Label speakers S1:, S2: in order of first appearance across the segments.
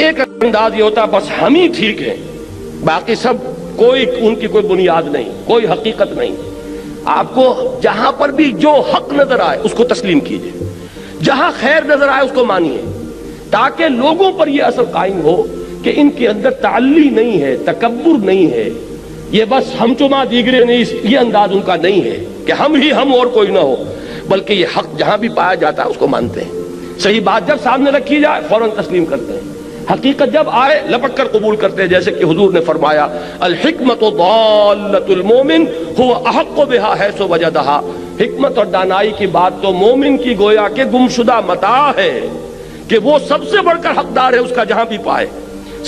S1: ایک انداز یہ ہوتا ہے بس ہم ہی ٹھیک ہیں، باقی سب کوئی ان کی کوئی بنیاد نہیں، کوئی حقیقت نہیں۔ آپ کو جہاں پر بھی جو حق نظر آئے اس کو تسلیم کیجئے، جہاں خیر نظر آئے اس کو مانیے، تاکہ لوگوں پر یہ اثر قائم ہو کہ ان کے اندر تعلی نہیں ہے، تکبر نہیں ہے، یہ بس ہم چما دیگرے نہیں، یہ انداز ان کا نہیں ہے کہ ہم ہی ہم اور کوئی نہ ہو، بلکہ یہ حق جہاں بھی پایا جاتا ہے اس کو مانتے ہیں۔ صحیح بات جب سامنے رکھی جائے فوراً تسلیم کرتے ہیں، حقیقت جب آئے لپٹ کر قبول کرتے ہیں، جیسے کہ حضور نے فرمایا الحکمت ضالۃ المومن هو احق بها حیث وجدها، حکمت اور دانائی کی بات تو مومن کی گویا کہ گمشدہ متاع ہے کہ وہ سب سے بڑھ کر حقدار ہے اس کا جہاں بھی پائے۔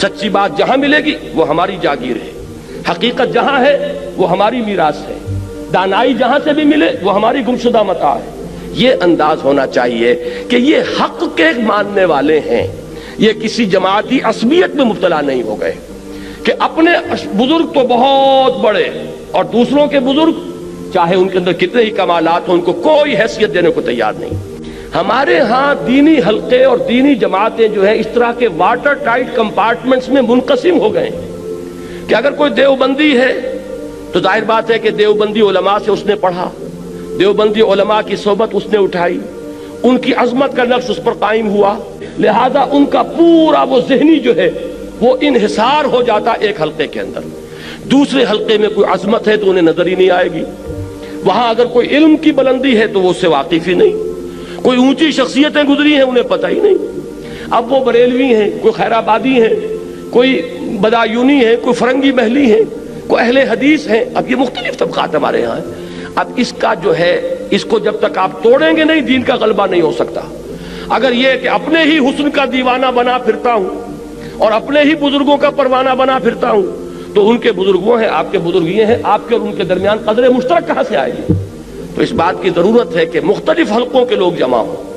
S1: سچی بات جہاں ملے گی وہ ہماری جاگیر ہے، حقیقت جہاں ہے وہ ہماری میراث ہے، دانائی جہاں سے بھی ملے وہ ہماری گمشدہ متاع ہے۔ یہ انداز ہونا چاہیے کہ یہ حق کے ماننے والے ہیں، یہ کسی جماعتی عصبیت میں مبتلا نہیں ہو گئے کہ اپنے بزرگ تو بہت بڑے اور دوسروں کے بزرگ چاہے ان کے اندر کتنے ہی کمالات ہوں ان کو کوئی حیثیت دینے کو تیار نہیں۔ ہمارے ہاں دینی حلقے اور دینی جماعتیں جو ہیں اس طرح کے واٹر ٹائٹ کمپارٹمنٹس میں منقسم ہو گئے کہ اگر کوئی دیوبندی ہے تو ظاہر بات ہے کہ دیوبندی علماء سے اس نے پڑھا، دیوبندی علماء کی صحبت اس نے اٹھائی، ان کی عظمت کا نقش اس پر قائم ہوا، لہذا ان کا پورا وہ ذہنی جو ہے وہ انحصار ہو جاتا ایک حلقے کے اندر۔ دوسرے حلقے میں کوئی عظمت ہے تو انہیں نظر ہی نہیں آئے گی، وہاں اگر کوئی علم کی بلندی ہے تو وہ اس سے واقف ہی نہیں، کوئی اونچی شخصیتیں گزری ہیں انہیں پتہ ہی نہیں۔ اب وہ بریلوی ہیں، کوئی خیر آبادی ہیں، کوئی بدایونی ہیں، کوئی فرنگی محلی ہیں، کوئی اہل حدیث ہیں، اب یہ مختلف طبقات ہمارے یہاں ہیں۔ اب اس کا جو ہے اس کو جب تک آپ توڑیں گے نہیں دین کا غلبہ نہیں ہو سکتا۔ اگر یہ کہ اپنے ہی حسن کا دیوانہ بنا پھرتا ہوں اور اپنے ہی بزرگوں کا پروانہ بنا پھرتا ہوں تو ان کے بزرگ وہ ہیں، آپ کے بزرگ یہ ہیں، آپ کے اور ان کے درمیان قدر مشترک کہاں سے آئے گی؟ تو اس بات کی ضرورت ہے کہ مختلف حلقوں کے لوگ جمع ہوں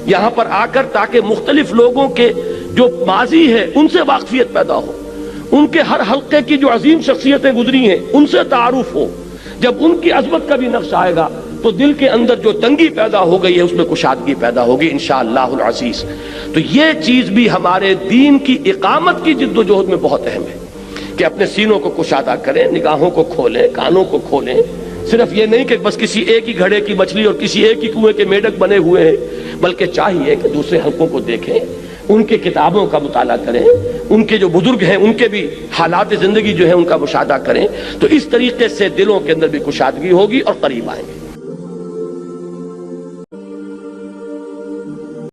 S1: یہاں پر آ کر، تاکہ مختلف لوگوں کے جو ماضی ہے ان سے واقفیت پیدا ہو، ان کے ہر حلقے کی جو عظیم شخصیتیں گزری ہیں ان سے تعارف ہو۔ جب ان کی عظمت کا بھی نقش آئے گا تو دل کے اندر جو تنگی پیدا ہو گئی ہے اس میں کشادگی پیدا ہوگی انشاءاللہ العزیز۔ تو یہ چیز بھی ہمارے دین کی اقامت کی جد و جہد میں بہت اہم ہے کہ اپنے سینوں کو کشادہ کریں، نگاہوں کو کھولیں، کانوں کو کھولیں۔ صرف یہ نہیں کہ بس کسی ایک ہی گھڑے کی مچھلی اور کسی ایک ہی کنویں کے میڈک بنے ہوئے ہیں، بلکہ چاہیے کہ دوسرے حلقوں کو دیکھیں، ان کے کتابوں کا مطالعہ کریں، ان کے جو بزرگ ہیں ان کے بھی حالات زندگی جو ہے ان کا مشاہدہ کریں، تو اس طریقے سے دلوں کے اندر بھی کشادگی ہوگی اور قریب آئیں گے۔